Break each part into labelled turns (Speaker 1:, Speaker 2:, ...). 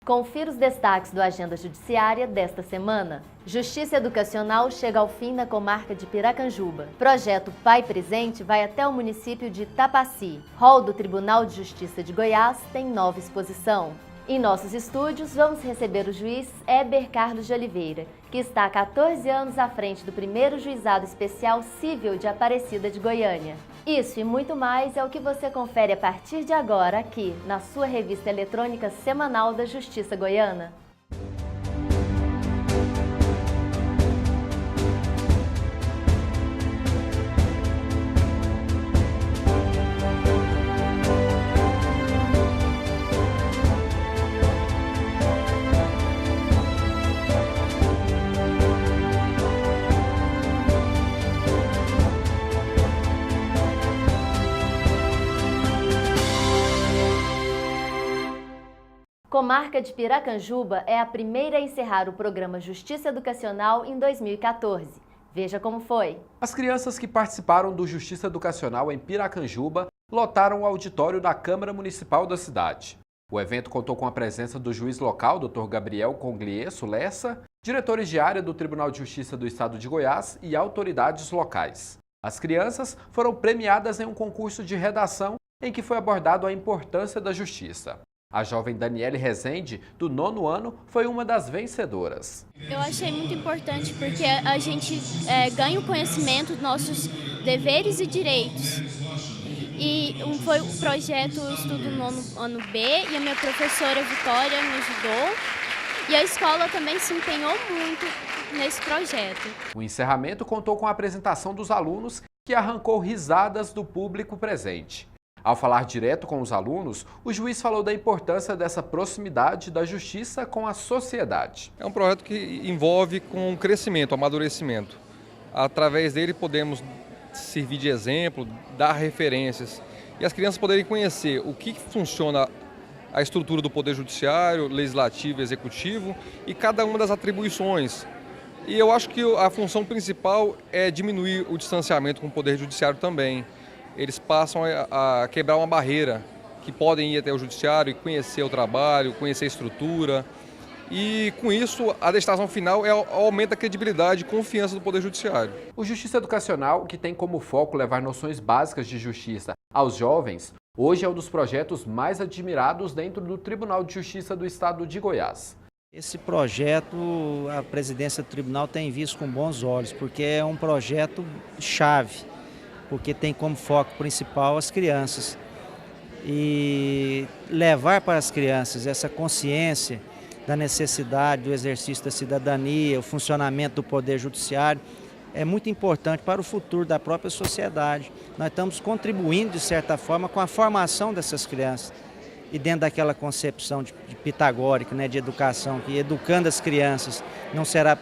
Speaker 1: Confira os destaques do Agenda Judiciária desta semana. Justiça Educacional chega ao fim na comarca de Piracanjuba. Projeto Pai Presente vai até o município de Tapaci. Hall do Tribunal de Justiça de Goiás tem nova exposição. Em nossos estúdios, vamos receber o juiz Heber Carlos de Oliveira, que está há 14 anos à frente do primeiro Juizado Especial Cível de Aparecida de Goiânia. Isso e muito mais é o que você confere a partir de agora aqui, na sua revista eletrônica semanal da Justiça Goiana. Comarca de Piracanjuba é a primeira a encerrar o programa Justiça Educacional em 2014. Veja como foi.
Speaker 2: As crianças que participaram do Justiça Educacional em Piracanjuba lotaram o auditório da Câmara Municipal da cidade. O evento contou com a presença do juiz local, Dr. Gabriel Congliesso Lessa, diretores de área do Tribunal de Justiça do Estado de Goiás e autoridades locais. As crianças foram premiadas em um concurso de redação em que foi abordado a importância da justiça. A jovem Daniele Rezende, do 9º ano, foi uma das vencedoras.
Speaker 3: Eu achei muito importante porque a gente ganha o conhecimento dos nossos deveres e direitos. E foi o projeto Estudo 9º ano B e a minha professora Vitória me ajudou. E a escola também se empenhou muito nesse projeto.
Speaker 2: O encerramento contou com a apresentação dos alunos, que arrancou risadas do público presente. Ao falar direto com os alunos, o juiz falou da importância dessa proximidade da justiça com a sociedade.
Speaker 4: É um projeto que envolve com o crescimento, amadurecimento. Através dele podemos servir de exemplo, dar referências e as crianças poderem conhecer o que funciona a estrutura do Poder Judiciário, Legislativo e Executivo e cada uma das atribuições. E eu acho que a função principal é diminuir o distanciamento com o Poder Judiciário também. Eles passam a quebrar uma barreira, que podem ir até o judiciário e conhecer o trabalho, conhecer a estrutura. E com isso, a destinação final aumenta a credibilidade e confiança do Poder Judiciário.
Speaker 2: O Justiça Educacional, que tem como foco levar noções básicas de justiça aos jovens, hoje é um dos projetos mais admirados dentro do Tribunal de Justiça do Estado de Goiás.
Speaker 5: Esse projeto, a presidência do tribunal tem visto com bons olhos, porque é um projeto chave, porque tem como foco principal as crianças. E levar para as crianças essa consciência da necessidade do exercício da cidadania, o funcionamento do Poder Judiciário, é muito importante para o futuro da própria sociedade. Nós estamos contribuindo, de certa forma, com a formação dessas crianças. E dentro daquela concepção de pitagórica, né, de educação, que educando as crianças não será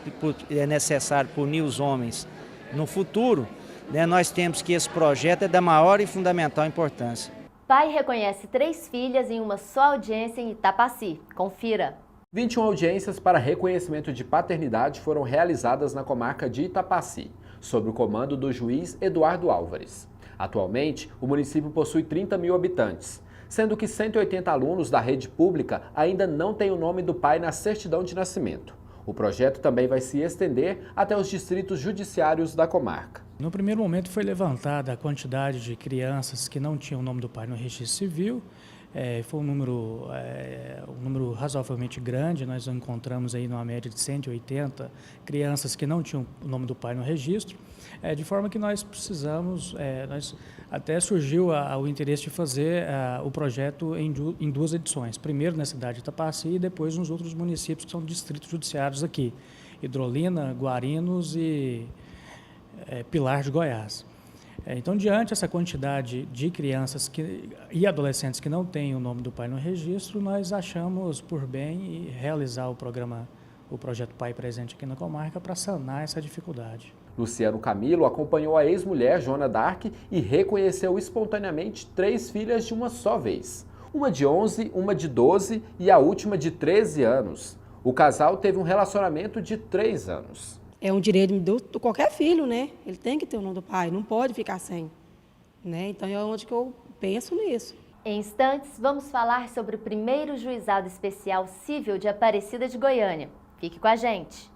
Speaker 5: necessário punir os homens no futuro, nós temos que esse projeto é da maior e fundamental importância.
Speaker 1: Pai reconhece 3 filhas em uma só audiência em Itapaci. Confira.
Speaker 2: 21 audiências para reconhecimento de paternidade foram realizadas na comarca de Itapaci, sob o comando do juiz Eduardo Álvares. Atualmente, o município possui 30 mil habitantes, sendo que 180 alunos da rede pública ainda não têm o nome do pai na certidão de nascimento. O projeto também vai se estender até os distritos judiciários da comarca.
Speaker 6: No primeiro momento foi levantada a quantidade de crianças que não tinham o nome do pai no registro civil. Foi um número razoavelmente grande, nós encontramos aí numa média de 180 crianças que não tinham o nome do pai no registro, de forma que nós precisamos, até surgiu o interesse de fazer o projeto em 2 edições, primeiro na cidade de Itapaci e depois nos outros municípios que são distritos judiciários aqui, Hidrolina, Guarinos e Pilar de Goiás. Então, diante dessa quantidade de crianças e adolescentes que não têm o nome do pai no registro, nós achamos por bem realizar o projeto Pai Presente aqui na comarca para sanar essa dificuldade.
Speaker 2: Luciano Camilo acompanhou a ex-mulher Joana Dark e reconheceu espontaneamente 3 filhas de uma só vez. Uma de 11, uma de 12 e a última de 13 anos. O casal teve um relacionamento de 3 anos.
Speaker 7: É um direito de qualquer filho, né? Ele tem que ter o nome do pai, não pode ficar sem. Né? Então é onde que eu penso nisso.
Speaker 1: Em instantes, vamos falar sobre o primeiro Juizado Especial Cível de Aparecida de Goiânia. Fique com a gente!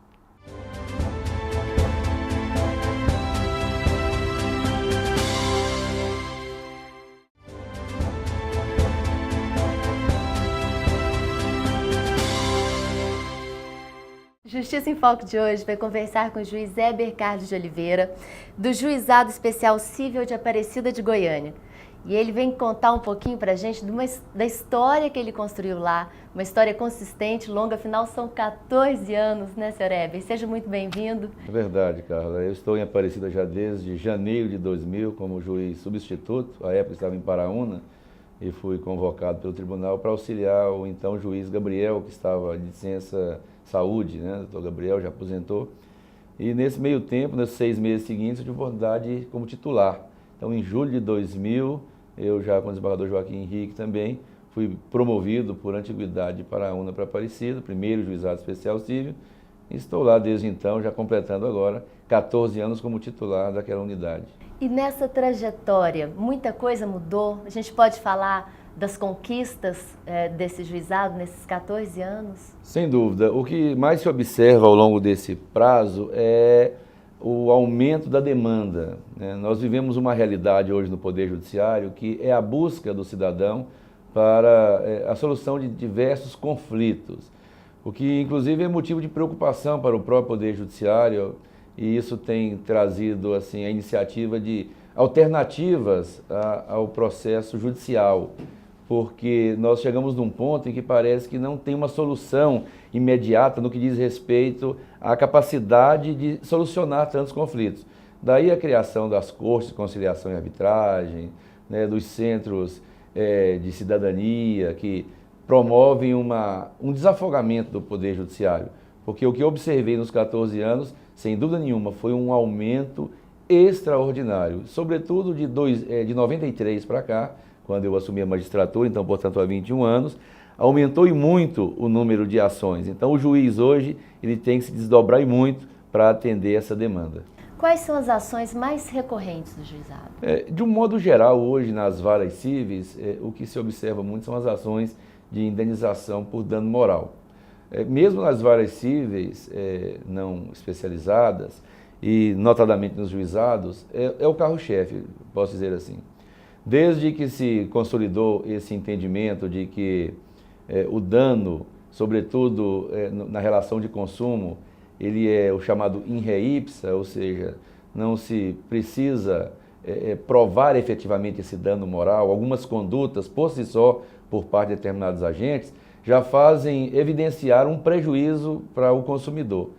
Speaker 1: Justiça em Foco de hoje vai conversar com o juiz Heber Carlos de Oliveira, do Juizado Especial Cível de Aparecida de Goiânia. E ele vem contar um pouquinho para a gente da história que ele construiu lá, uma história consistente, longa, afinal são 14 anos, né, senhor Heber? Seja muito bem-vindo.
Speaker 8: É verdade, Carla. Eu estou em Aparecida já desde janeiro de 2000 como juiz substituto, à época estava em Paraúna, e fui convocado pelo tribunal para auxiliar o então juiz Gabriel, que estava de licença saúde, né? O doutor Gabriel já aposentou. E nesse meio tempo, nesses 6 meses seguintes, eu tive oportunidade como titular. Então, em julho de 2000, eu já com o desembargador Joaquim Henrique também, fui promovido por antiguidade de Paraúna para Aparecida, primeiro juizado especial civil, e estou lá desde então, já completando agora 14 anos como titular daquela unidade.
Speaker 1: E nessa trajetória, muita coisa mudou? A gente pode falar das conquistas desse juizado nesses 14 anos?
Speaker 8: Sem dúvida. O que mais se observa ao longo desse prazo é o aumento da demanda, né? Nós vivemos uma realidade hoje no Poder Judiciário que é a busca do cidadão para a solução de diversos conflitos, o que inclusive é motivo de preocupação para o próprio Poder Judiciário, e isso tem trazido assim, a iniciativa de alternativas ao processo judicial, porque nós chegamos num ponto em que parece que não tem uma solução imediata no que diz respeito à capacidade de solucionar tantos conflitos. Daí a criação das cortes de conciliação e arbitragem, né, dos centros de cidadania, que promovem um desafogamento do Poder Judiciário. Porque o que eu observei nos 14 anos, sem dúvida nenhuma, foi um aumento extraordinário, sobretudo de 93 para cá, quando eu assumi a magistratura, então, portanto, há 21 anos, aumentou e muito o número de ações. Então, o juiz hoje, ele tem que se desdobrar e muito para atender essa demanda.
Speaker 1: Quais são as ações mais recorrentes do juizado?
Speaker 8: De um modo geral, hoje, nas varas cíveis, o que se observa muito são as ações de indenização por dano moral. Mesmo nas varas cíveis não especializadas, e notadamente nos juizados, é o carro-chefe, posso dizer assim. Desde que se consolidou esse entendimento de que o dano, sobretudo na relação de consumo, ele é o chamado in re ipsa, ou seja, não se precisa provar efetivamente esse dano moral. Algumas condutas, por si só, por parte de determinados agentes, já fazem evidenciar um prejuízo para o consumidor.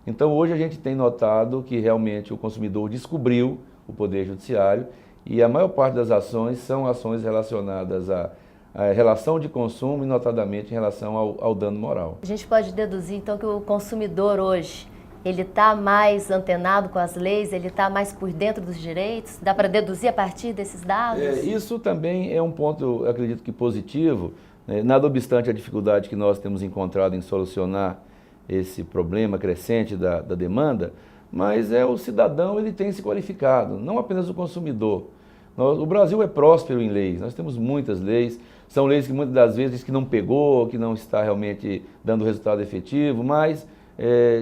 Speaker 8: Então, hoje a gente tem notado que realmente o consumidor descobriu o Poder Judiciário e a maior parte das ações são ações relacionadas à relação de consumo e notadamente em relação ao dano moral.
Speaker 1: A gente pode deduzir então que o consumidor hoje, ele está mais antenado com as leis, ele está mais por dentro dos direitos? Dá para deduzir a partir desses dados?
Speaker 8: Isso também é um ponto, eu acredito que positivo, né? Nada obstante a dificuldade que nós temos encontrado em solucionar esse problema crescente da demanda, mas o cidadão, ele tem se qualificado, não apenas o consumidor. O Brasil é próspero em leis, nós temos muitas leis, são leis que muitas das vezes que não pegou, que não está realmente dando resultado efetivo, mas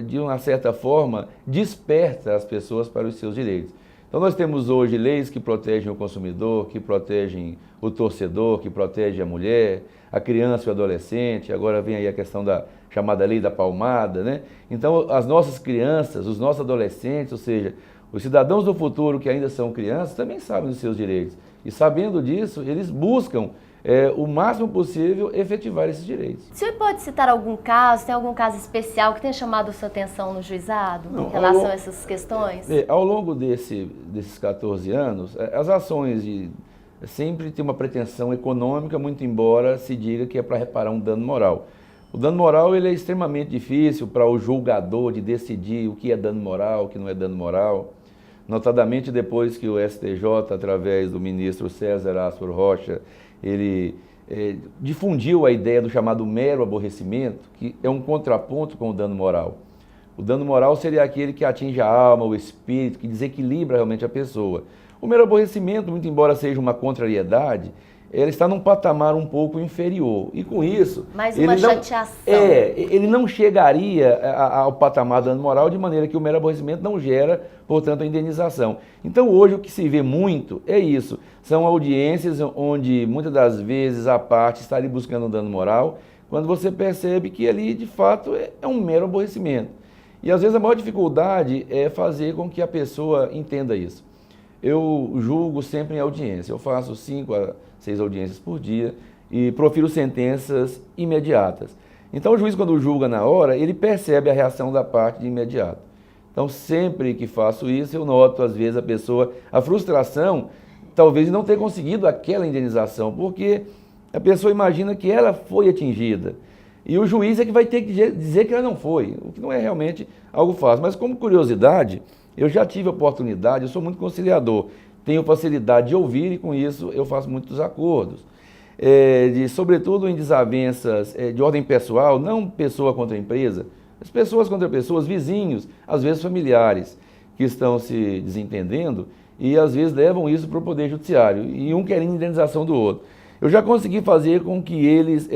Speaker 8: de uma certa forma desperta as pessoas para os seus direitos. Então nós temos hoje leis que protegem o consumidor, que protegem o torcedor, que protegem a mulher, a criança e o adolescente, agora vem aí a questão da chamada lei da palmada, né? Então as nossas crianças, os nossos adolescentes, ou seja, os cidadãos do futuro que ainda são crianças também sabem dos seus direitos. E sabendo disso, eles buscam o máximo possível efetivar esses direitos.
Speaker 1: O senhor pode citar algum caso, tem algum caso especial que tenha chamado a sua atenção no juizado em relação a essas questões?
Speaker 8: Ao longo desses 14 anos, as ações sempre têm uma pretensão econômica, muito embora se diga que é para reparar um dano moral. O dano moral ele é extremamente difícil para o julgador de decidir o que é dano moral, o que não é dano moral. Notadamente depois que o STJ, através do ministro César Áspero Rocha, ele difundiu a ideia do chamado mero aborrecimento, que é um contraponto com o dano moral. O dano moral seria aquele que atinge a alma, o espírito, que desequilibra realmente a pessoa. O mero aborrecimento, muito embora seja uma contrariedade, ela está num patamar um pouco inferior. E com isso...
Speaker 1: Mais uma chateação.
Speaker 8: Ele não chegaria ao patamar do dano moral de maneira que o mero aborrecimento não gera, portanto, a indenização. Então, hoje, o que se vê muito é isso. São audiências onde, muitas das vezes, a parte está ali buscando um dano moral, quando você percebe que ali, de fato, é um mero aborrecimento. E, às vezes, a maior dificuldade é fazer com que a pessoa entenda isso. Eu julgo sempre em audiência. Eu faço 5 a 6 audiências por dia e profiro sentenças imediatas. Então, o juiz, quando julga na hora, ele percebe a reação da parte de imediato. Então, sempre que faço isso, eu noto, às vezes, a frustração, talvez, de não ter conseguido aquela indenização, porque a pessoa imagina que ela foi atingida. E o juiz é que vai ter que dizer que ela não foi, o que não é realmente algo fácil. Mas, como curiosidade, eu já tive a oportunidade, eu sou muito conciliador, tenho facilidade de ouvir e com isso eu faço muitos acordos. Sobretudo em desavenças de ordem pessoal, não pessoa contra empresa, as pessoas contra pessoas, vizinhos, às vezes familiares, que estão se desentendendo e às vezes levam isso para o Poder Judiciário e um querendo indenização do outro. Eu já consegui fazer com que eles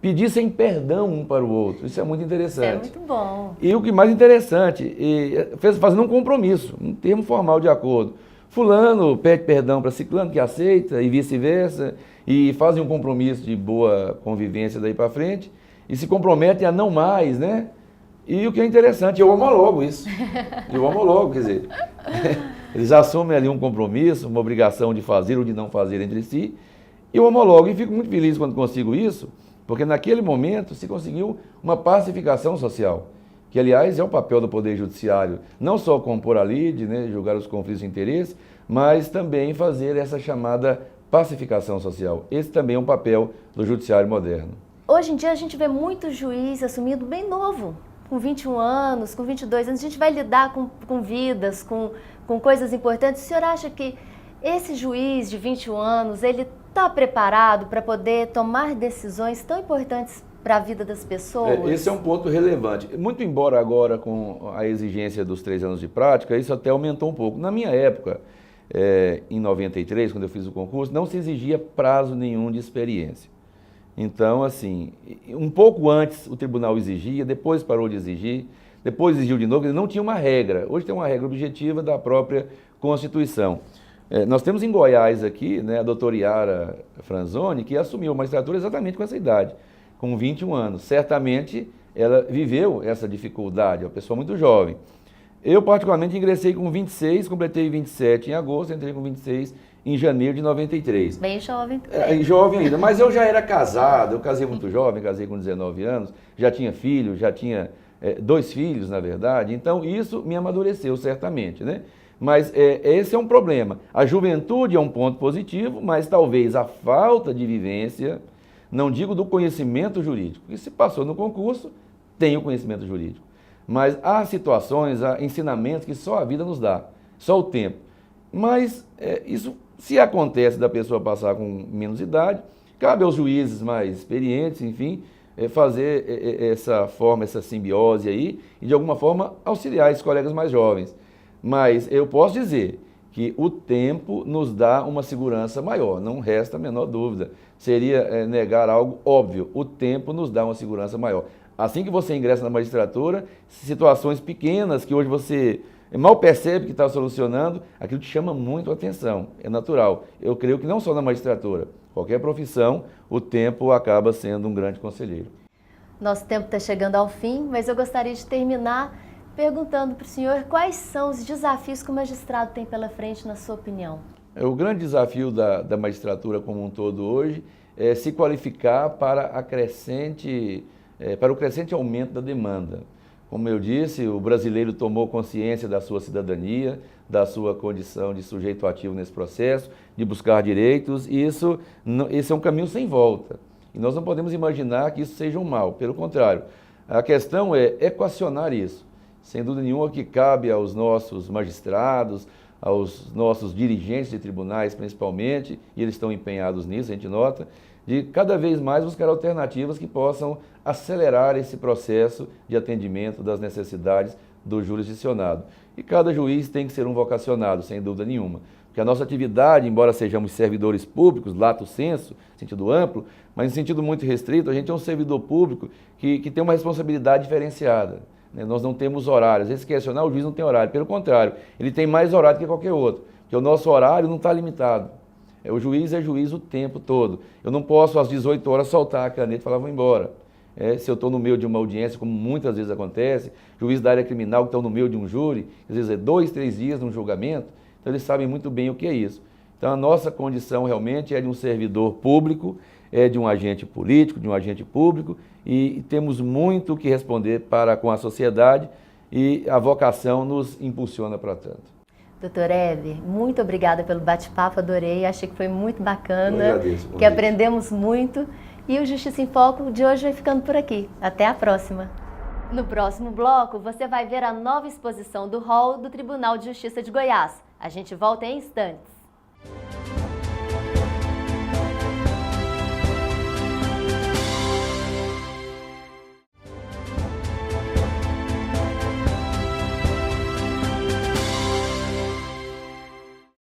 Speaker 8: pedissem perdão um para o outro. Isso é muito interessante.
Speaker 1: Isso é muito bom.
Speaker 8: E o que mais interessante, fazendo um compromisso, um termo formal de acordo. Fulano pede perdão para ciclano, que aceita, e vice-versa, e fazem um compromisso de boa convivência daí para frente, e se comprometem a não mais, né? E o que é interessante, eu homologo isso. Eu homologo, quer dizer, eles assumem ali um compromisso, uma obrigação de fazer ou de não fazer entre si, e eu homologo, e fico muito feliz quando consigo isso, porque naquele momento se conseguiu uma pacificação social, que aliás é o papel do Poder Judiciário, não só compor a lide, né, julgar os conflitos de interesse, mas também fazer essa chamada pacificação social. Esse também é um papel do Judiciário moderno.
Speaker 1: Hoje em dia a gente vê muito juiz assumindo bem novo, com 21 anos, com 22 anos, a gente vai lidar com vidas, com coisas importantes. O senhor acha que esse juiz de 21 anos, ele está preparado para poder tomar decisões tão importantes para a vida das pessoas?
Speaker 8: Esse é um ponto relevante. Muito embora agora com a exigência dos 3 anos de prática, isso até aumentou um pouco. Na minha época, em 93, quando eu fiz o concurso, não se exigia prazo nenhum de experiência. Então, assim, um pouco antes o tribunal exigia, depois parou de exigir, depois exigiu de novo, não tinha uma regra. Hoje tem uma regra objetiva da própria Constituição. Nós temos em Goiás aqui, né, a doutora Yara Franzoni, que assumiu a magistratura exatamente com essa idade, com 21 anos. Certamente ela viveu essa dificuldade, é uma pessoa muito jovem. Eu, particularmente, ingressei com 26, completei 27 em agosto, entrei com 26 em janeiro de 93.
Speaker 1: Bem jovem também.
Speaker 8: Jovem ainda, mas eu já era casado, eu casei muito jovem, casei com 19 anos, já tinha filho, já tinha 2 filhos, na verdade, então isso me amadureceu certamente, né? Mas esse é um problema. A juventude é um ponto positivo, mas talvez a falta de vivência, não digo do conhecimento jurídico, porque se passou no concurso, tem o conhecimento jurídico. Mas há situações, há ensinamentos que só a vida nos dá, só o tempo. Mas isso, se acontece da pessoa passar com menos idade, cabe aos juízes mais experientes, enfim, fazer essa forma, essa simbiose aí, e de alguma forma auxiliar esses colegas mais jovens. Mas eu posso dizer que o tempo nos dá uma segurança maior, não resta a menor dúvida. Seria negar algo óbvio, o tempo nos dá uma segurança maior. Assim que você ingressa na magistratura, situações pequenas que hoje você mal percebe que está solucionando, aquilo te chama muito a atenção, é natural. Eu creio que não só na magistratura, qualquer profissão, o tempo acaba sendo um grande conselheiro.
Speaker 1: Nosso tempo está chegando ao fim, mas eu gostaria de terminar perguntando para o senhor quais são os desafios que o magistrado tem pela frente, na sua opinião.
Speaker 8: O grande desafio da magistratura como um todo hoje é se qualificar para o crescente aumento da demanda. Como eu disse, o brasileiro tomou consciência da sua cidadania, da sua condição de sujeito ativo nesse processo, de buscar direitos, e esse é um caminho sem volta. E nós não podemos imaginar que isso seja um mal, pelo contrário. A questão é equacionar isso. Sem dúvida nenhuma que cabe aos nossos magistrados, aos nossos dirigentes de tribunais principalmente, e eles estão empenhados nisso, a gente nota, de cada vez mais buscar alternativas que possam acelerar esse processo de atendimento das necessidades do jurisdicionado. E cada juiz tem que ser um vocacionado, sem dúvida nenhuma. Porque a nossa atividade, embora sejamos servidores públicos, lato sensu, sentido amplo, mas em sentido muito restrito, a gente é um servidor público que tem uma responsabilidade diferenciada. Né? Nós não temos horário. Às vezes, questionar, o juiz não tem horário. Pelo contrário, ele tem mais horário que qualquer outro. Porque o nosso horário não está limitado. O juiz é juiz o tempo todo. Eu não posso, às 18 horas, soltar a caneta e falar, vou embora. Se eu estou no meio de uma audiência, como muitas vezes acontece, juiz da área criminal que estão no meio de um júri, às vezes é 2, 3 dias num julgamento, então eles sabem muito bem o que é isso. Então a nossa condição realmente é de um servidor público, é de um agente político, de um agente público, e temos muito o que responder para com a sociedade e a vocação nos impulsiona para tanto.
Speaker 1: Doutor Heber, muito obrigada pelo bate-papo, adorei, achei que foi muito bacana,
Speaker 8: Eu agradeço,
Speaker 1: que aprendemos muito. E o Justiça em Foco de hoje vai ficando por aqui. Até a próxima! No próximo bloco, você vai ver a nova exposição do hall do Tribunal de Justiça de Goiás. A gente volta em instantes.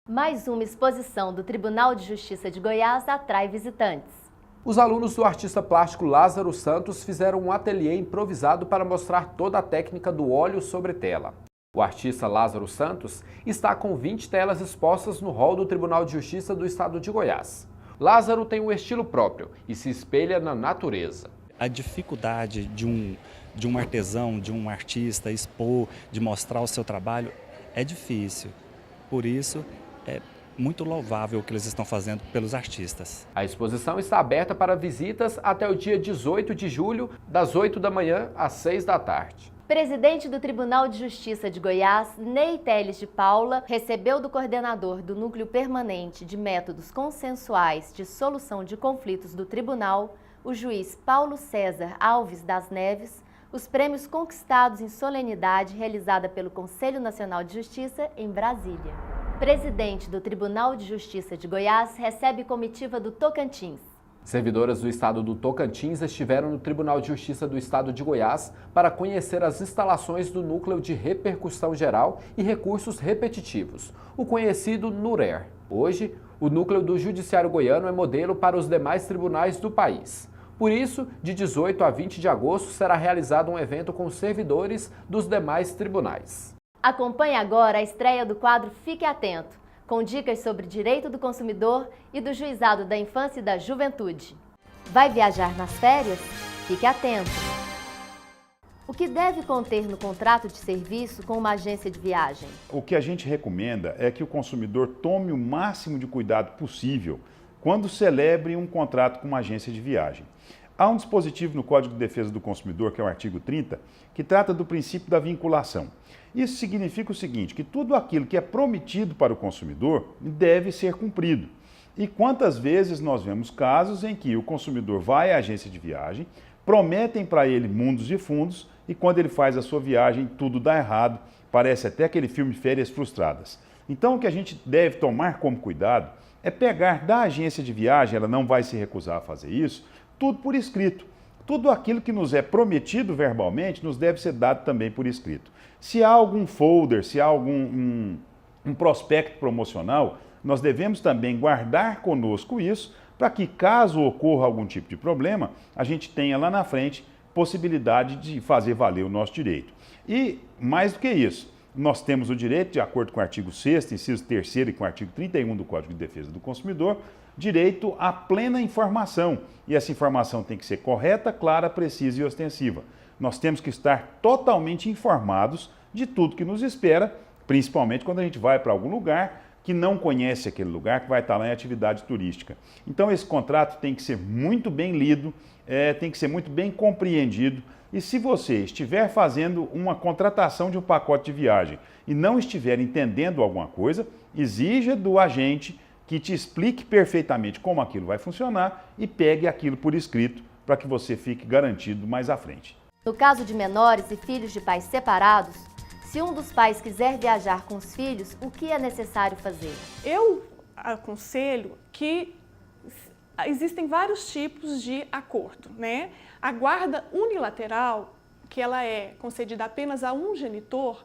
Speaker 1: Mais uma exposição do Tribunal de Justiça de Goiás atrai visitantes.
Speaker 2: Os alunos do artista plástico Lázaro Santos fizeram um ateliê improvisado para mostrar toda a técnica do óleo sobre tela. O artista Lázaro Santos está com 20 telas expostas no hall do Tribunal de Justiça do Estado de Goiás. Lázaro tem um estilo próprio e se espelha na natureza.
Speaker 9: A dificuldade de um artesão, de um artista expor, de mostrar o seu trabalho, é difícil. Por isso, é muito louvável o que eles estão fazendo pelos artistas.
Speaker 2: A exposição está aberta para visitas até o dia 18 de julho, das 8 da manhã às 6 da tarde.
Speaker 1: Presidente do Tribunal de Justiça de Goiás, Ney Teles de Paula, recebeu do coordenador do Núcleo Permanente de Métodos Consensuais de Solução de Conflitos do Tribunal, o juiz Paulo César Alves das Neves, os prêmios conquistados em solenidade realizada pelo Conselho Nacional de Justiça em Brasília. Presidente do Tribunal de Justiça de Goiás recebe comitiva do Tocantins.
Speaker 2: Servidoras do estado do Tocantins estiveram no Tribunal de Justiça do estado de Goiás para conhecer as instalações do Núcleo de Repercussão Geral e Recursos Repetitivos, o conhecido NURER. Hoje, o núcleo do Judiciário Goiano é modelo para os demais tribunais do país. Por isso, de 18 a 20 de agosto será realizado um evento com servidores dos demais tribunais.
Speaker 1: Acompanhe agora a estreia do quadro Fique Atento, com dicas sobre direito do consumidor e do Juizado da Infância e da Juventude. Vai viajar nas férias? Fique atento! O que deve conter no contrato de serviço com uma agência de viagem?
Speaker 10: O que a gente recomenda é que o consumidor tome o máximo de cuidado possível quando celebre um contrato com uma agência de viagem. Há um dispositivo no Código de Defesa do Consumidor, que é o artigo 30, que trata do princípio da vinculação. Isso significa o seguinte, que tudo aquilo que é prometido para o consumidor deve ser cumprido. E quantas vezes nós vemos casos em que o consumidor vai à agência de viagem, prometem para ele mundos e fundos, e quando ele faz a sua viagem, tudo dá errado, parece até aquele filme Férias Frustradas. Então o que a gente deve tomar como cuidado é pegar da agência de viagem, ela não vai se recusar a fazer isso, tudo por escrito. Tudo aquilo que nos é prometido verbalmente nos deve ser dado também por escrito. Se há algum folder, se há algum um prospecto promocional, nós devemos também guardar conosco isso para que, caso ocorra algum tipo de problema, a gente tenha lá na frente possibilidade de fazer valer o nosso direito. E, mais do que isso, nós temos o direito, de acordo com o artigo 6º, inciso 3º e com o artigo 31 do Código de Defesa do Consumidor, direito à plena informação. E essa informação tem que ser correta, clara, precisa e ostensiva. Nós temos que estar totalmente informados de tudo que nos espera, principalmente quando a gente vai para algum lugar que não conhece aquele lugar, que vai estar lá em atividade turística. Então esse contrato tem que ser muito bem lido, tem que ser muito bem compreendido. E se você estiver fazendo uma contratação de um pacote de viagem e não estiver entendendo alguma coisa, exija do agente que te explique perfeitamente como aquilo vai funcionar e pegue aquilo por escrito para que você fique garantido mais à frente.
Speaker 1: No caso de menores e filhos de pais separados, se um dos pais quiser viajar com os filhos, o que é necessário fazer?
Speaker 11: Eu aconselho que existem vários tipos de acordo, né? A guarda unilateral, que ela é concedida apenas a um genitor,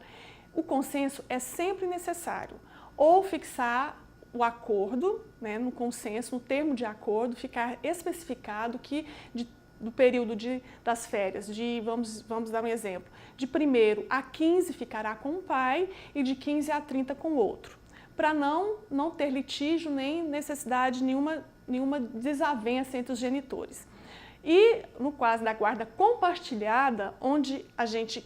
Speaker 11: o consenso é sempre necessário. Ou fixar o acordo, né, no consenso, no termo de acordo, ficar especificado que do período das férias, vamos dar um exemplo, de 1º a 15 ficará com um pai e de 15 a 30 com o outro, para não ter litígio nem necessidade, nenhuma desavença entre os genitores. E no caso da guarda compartilhada, onde a gente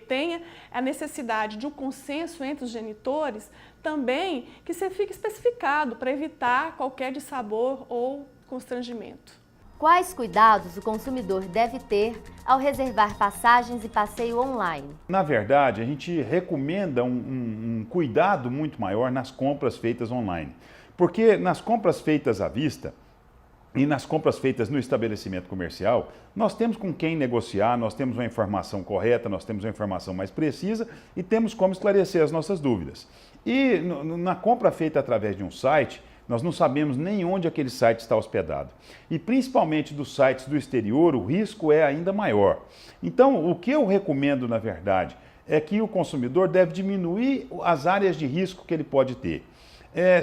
Speaker 11: tenha a necessidade de um consenso entre os genitores, também que fique especificado para evitar qualquer dissabor ou constrangimento.
Speaker 1: Quais cuidados o consumidor deve ter ao reservar passagens e passeio online?
Speaker 10: Na verdade, a gente recomenda um cuidado muito maior nas compras feitas online, porque nas compras feitas à vista e nas compras feitas no estabelecimento comercial, nós temos com quem negociar, nós temos uma informação correta, nós temos uma informação mais precisa e temos como esclarecer as nossas dúvidas. E na compra feita através de um site, nós não sabemos nem onde aquele site está hospedado. E principalmente dos sites do exterior, o risco é ainda maior. Então, o que eu recomendo, na verdade, é que o consumidor deve diminuir as áreas de risco que ele pode ter.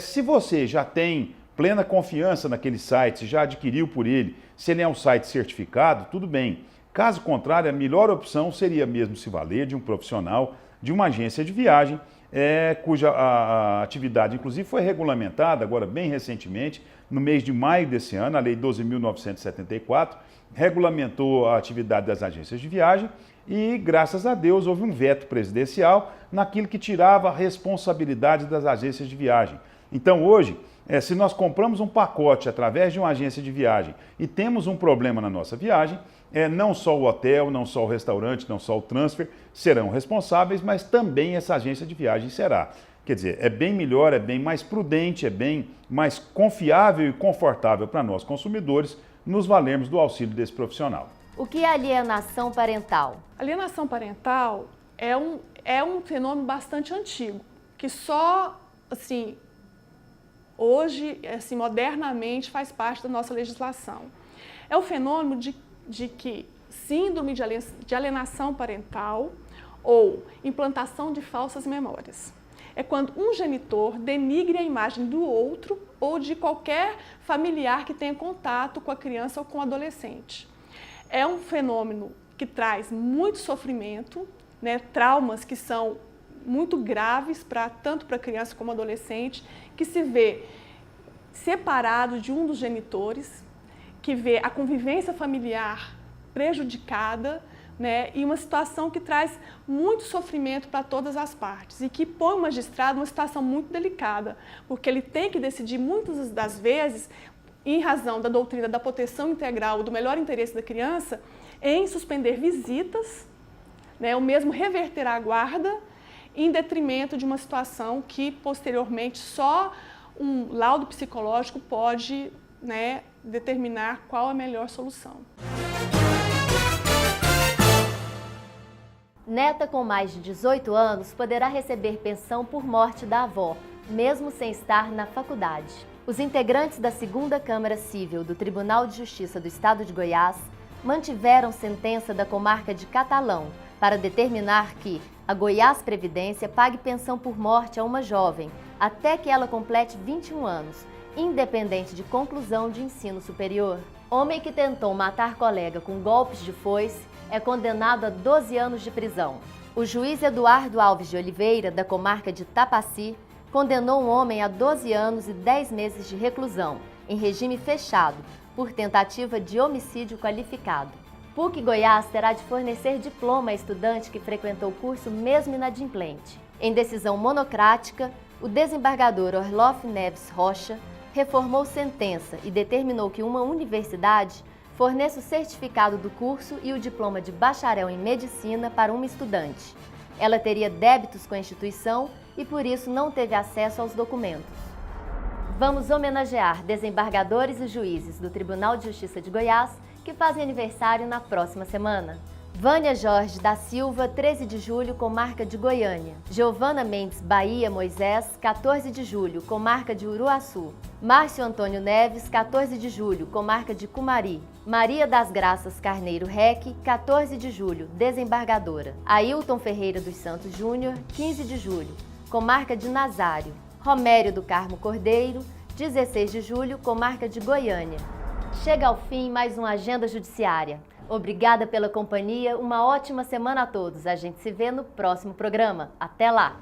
Speaker 10: Se você já tem plena confiança naquele site, se já adquiriu por ele, se ele é um site certificado, tudo bem. Caso contrário, a melhor opção seria mesmo se valer de um profissional, de uma agência de viagem, cuja a atividade, inclusive, foi regulamentada agora bem recentemente, no mês de maio desse ano, a Lei 12.974, regulamentou a atividade das agências de viagem e, graças a Deus, houve um veto presidencial naquilo que tirava a responsabilidade das agências de viagem. Então, hoje, se nós compramos um pacote através de uma agência de viagem e temos um problema na nossa viagem, não só o hotel, não só o restaurante, não só o transfer serão responsáveis, mas também essa agência de viagem será. Quer dizer, é bem melhor, é bem mais prudente, é bem mais confiável e confortável para nós consumidores nos valermos do auxílio desse profissional.
Speaker 1: O que é alienação parental?
Speaker 11: Alienação parental é um fenômeno bastante antigo, que só, assim, hoje, assim, modernamente, faz parte da nossa legislação. É o fenômeno de que síndrome de alienação parental ou implantação de falsas memórias. É quando um genitor denigre a imagem do outro ou de qualquer familiar que tenha contato com a criança ou com o adolescente. É um fenômeno que traz muito sofrimento, né, traumas que são muito graves tanto para a criança como adolescente, que se vê separado de um dos genitores, que vê a convivência familiar prejudicada, né, e uma situação que traz muito sofrimento para todas as partes e que põe o magistrado numa situação muito delicada, porque ele tem que decidir muitas das vezes, em razão da doutrina da proteção integral, do melhor interesse da criança, em suspender visitas, né, ou mesmo reverter a guarda, em detrimento de uma situação que, posteriormente, só um laudo psicológico pode, né, determinar qual a melhor solução.
Speaker 1: Neta com mais de 18 anos poderá receber pensão por morte da avó, mesmo sem estar na faculdade. Os integrantes da 2ª Câmara Civil do Tribunal de Justiça do Estado de Goiás mantiveram sentença da comarca de Catalão para determinar que a Goiás Previdência pague pensão por morte a uma jovem até que ela complete 21 anos, independente de conclusão de ensino superior. Homem que tentou matar colega com golpes de foice é condenado a 12 anos de prisão. O juiz Eduardo Alves de Oliveira, da comarca de Tapaci, condenou um homem a 12 anos e 10 meses de reclusão, em regime fechado, por tentativa de homicídio qualificado. PUC Goiás terá de fornecer diploma a estudante que frequentou o curso mesmo inadimplente. Em decisão monocrática, o desembargador Orloff Neves Rocha reformou sentença e determinou que uma universidade forneça o certificado do curso e o diploma de bacharel em medicina para uma estudante. Ela teria débitos com a instituição e por isso não teve acesso aos documentos. Vamos homenagear desembargadores e juízes do Tribunal de Justiça de Goiás que fazem aniversário na próxima semana. Vânia Jorge da Silva, 13 de julho, comarca de Goiânia. Giovana Mendes Bahia Moisés, 14 de julho, comarca de Uruaçu. Márcio Antônio Neves, 14 de julho, comarca de Cumari. Maria das Graças Carneiro Reque, 14 de julho, desembargadora. Ailton Ferreira dos Santos Júnior, 15 de julho, comarca de Nazário. Romério do Carmo Cordeiro, 16 de julho, comarca de Goiânia. Chega ao fim mais uma Agenda Judiciária. Obrigada pela companhia, uma ótima semana a todos. A gente se vê no próximo programa. Até lá!